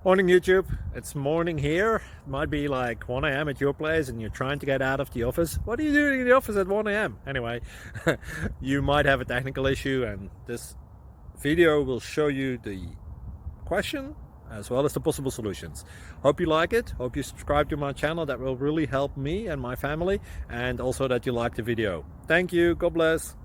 Morning YouTube, it's morning here. It might be like 1 a.m. at your place and you're trying to get out of the office. What are you doing in the office at 1 a.m.? Anyway, you might have a technical issue and this video will show you the question as well as the possible solutions. Hope you like it, hope you subscribe to my channel. That will really help me and my family, and also that you like the video. Thank you, God bless.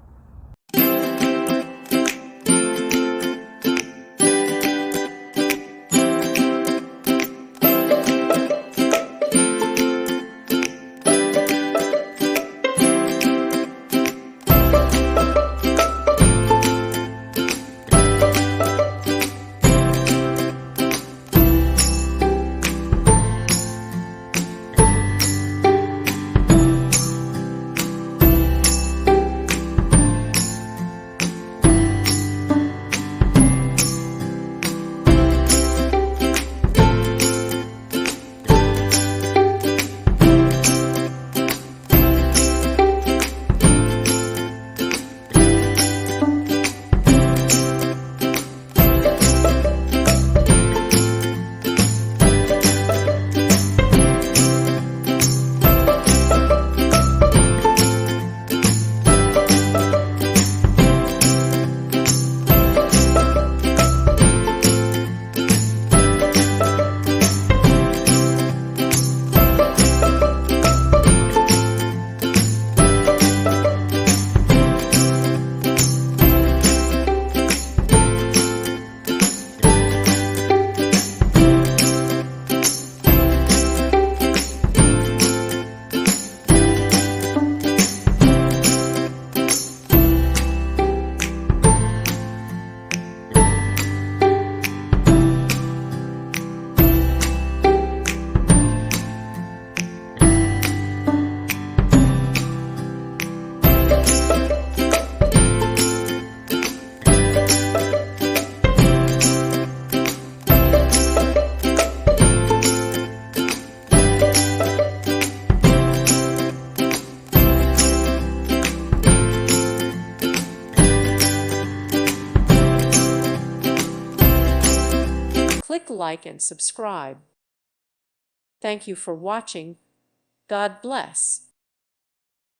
Click like and subscribe. Thank you for watching. God bless.